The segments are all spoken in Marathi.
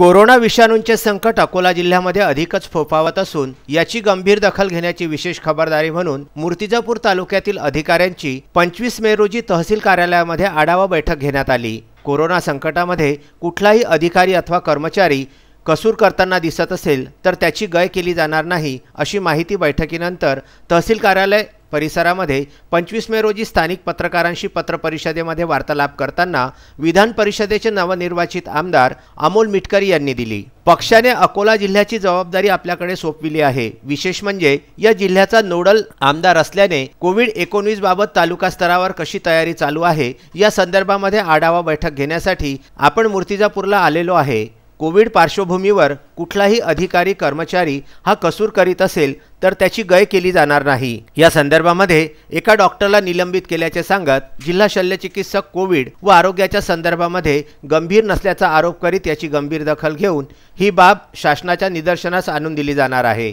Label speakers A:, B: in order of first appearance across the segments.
A: कोरोना विषाणूंचे संकट अकोला जिल्ह्यामध्ये अधिकच फोफावत असून याची गंभीर दखल घेण्याची विशेष खबरदारी म्हणून मूर्तिजापूर तालुक्यातील अधिकाऱ्यांची 25 मे रोजी तहसील कार्यालयामध्ये आढावा बैठक घेण्यात आली। कोरोना संकटामध्ये कुठलाही अधिकारी अथवा कर्मचारी कसूर करताना दिसत असेल तर त्याची गय केली जाणार नाही अशी माहिती बैठकीनंतर तहसील कार्यालय परिसरामध्ये 25 मे रोजी स्थानिक पत्रकारांशी पत्र परिषदेमध्ये वार्तालाप करताना विधान परिषदेचे नवनिर्वाचित आमदार अमोल मिटकरी यांनी दिली। पक्षाने अकोला जिल्ह्याची जबाबदारी आपल्याकडे सोपविली आहे। विशेष म्हणजे या जिल्ह्याचा नोडल आमदार असल्याने कोविड-19 बाबत तालुका स्तरावर कशी तयारी चालू आहे या संदर्भामध्ये आढावा बैठक घेण्यासाठी आपण मूर्तिजापूरला आलेलो आहे। कोविड पार्श्वभूमीवर कुठलाही अधिकारी कर्मचारी हा कसूर करीत असेल तर त्याची गय केली जाणार नाही। या संदर्भामध्ये एका डॉक्टरला निलंबित केल्याचे सांगत जिल्हा शल्यचिकित्सक कोविड व आरोग्याच्या संदर्भामध्ये गंभीर नसल्याचा आरोप करीत याची गंभीर दखल घेऊन ही बाब शासनाच्या निदर्शनास आणून दिली जाणार आहे।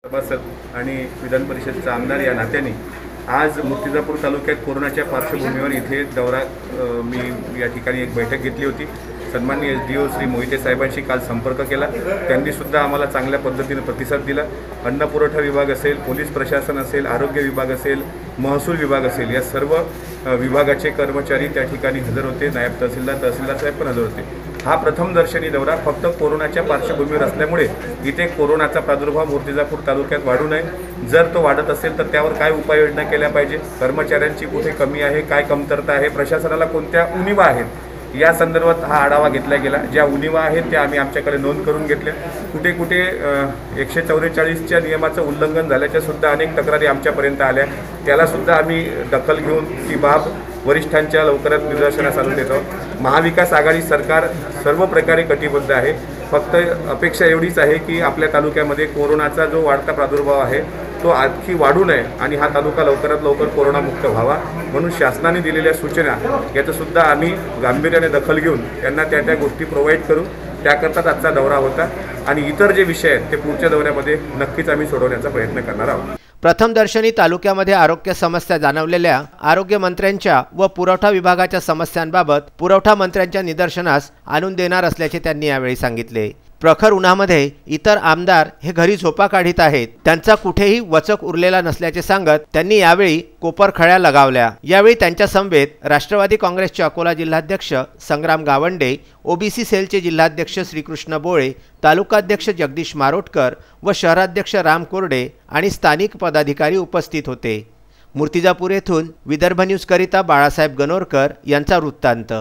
B: आणि विधान परिषदेचा आमदार या नात्याने आज मूर्तिजापूर तालुक्यात कोरोनाच्या पार्श्वभूमीवर इथे दौरा मी या ठिकाणी एक बैठक घेतली होती। सन्माननीय एसडीओ श्री मोहिते साहेबांशी काल संपर्क केला। त्यांनी सुद्धा आम्हाला चांगल्या पद्धतीने प्रतिसाद दिला। अन्न पुरवठा विभाग असेल, पोलीस प्रशासन असेल, आरोग्य विभाग असेल, महसूल विभाग असेल, या सर्व विभागाचे कर्मचारी त्या ठिकाणी हजर होते। नायब तहसीलदार साहेब पण हजर होते। हा प्रथमदर्शनी दौरा फक्त कोरोनाच्या पार्श्वभूमीवर असल्यामुळे इथे कोरोनाचा प्रादुर्भाव मूर्तिजापूर तालुक्यात वाढू नये। जर तो वाढत असेल तर त्यावर काय उपाययोजना केल्या पाहिजे, कर्मचाऱ्यांची कुठे कमी आहे, काय कमतरता आहे, प्रशासनाला कोणत्या उणिवा आहेत, या संदर्भात हा आढावा घेतला गेला। ज्या उणिवा आहेत त्या आम्ही आमच्याकडे नोंद करून घेतल्या। कुठे कुठे 144च्या नियमाचं उल्लंघन झाल्याच्या सुद्धा अनेक तक्रारी आमच्यापर्यंत आल्या। त्याला सुद्धा आम्ही दखल घेऊन ती बाब वरिष्ठांच्या लवकरच निदर्शनास आणून देतो। महाविकास आघाडी सरकार सर्व प्रकारे कटिबद्ध आहे। फक्त अपेक्षा एवढीच आहे की आपल्या तालुक्यामध्ये कोरोनाचा जो वाढता प्रादुर्भाव आहे तो आणखी वाढू नये आणि हा तालुका लवकरात लवकर कोरोनामुक्त व्हावा म्हणून शासनाने दिलेल्या सूचना याचं सुद्धा आम्ही गांभीर्याने दखल घेऊन त्यांना त्या गोष्टी प्रोव्हाइड करू। त्याकरताच आजचा दौरा होता आणि इतर जे विषय आहेत ते पुढच्या दौऱ्यामध्ये नक्कीच आम्ही सोडवण्याचा प्रयत्न करणार आहोत।
A: प्रथमदर्शनी तालुक्यामध्ये आरोग्य समस्या जाणवलेल्या आरोग्य मंत्र्यांच्या व पुरवठा विभागाच्या समस्यांबाबत पुरवठा मंत्र्यांच्या निदर्शनास आणून देणार असल्याचे त्यांनी यावेळी सांगितले। प्रखर उन्हामध्ये इतर आमदार हे घरी झोपा काढीत आहेत, त्यांचा कुठेही वचक उरलेला नसल्याचे सांगत त्यांनी यावेळी कोपरखळ्या लगावल्या। यावेळी त्यांच्या समवेत राष्ट्रवादी काँग्रेसचे अकोला जिल्हाध्यक्ष संग्राम गावंडे, ओबीसी सेलचे जिल्हाध्यक्ष श्रीकृष्ण बोळे, तालुकाध्यक्ष जगदीश मारोटकर व शहराध्यक्ष राम कोरडे आणि स्थानिक पदाधिकारी उपस्थित होते। मूर्तिजापूर येथून विदर्भ न्यूज करिता बाळासाहेब गणोरकर यांचा वृत्तांत।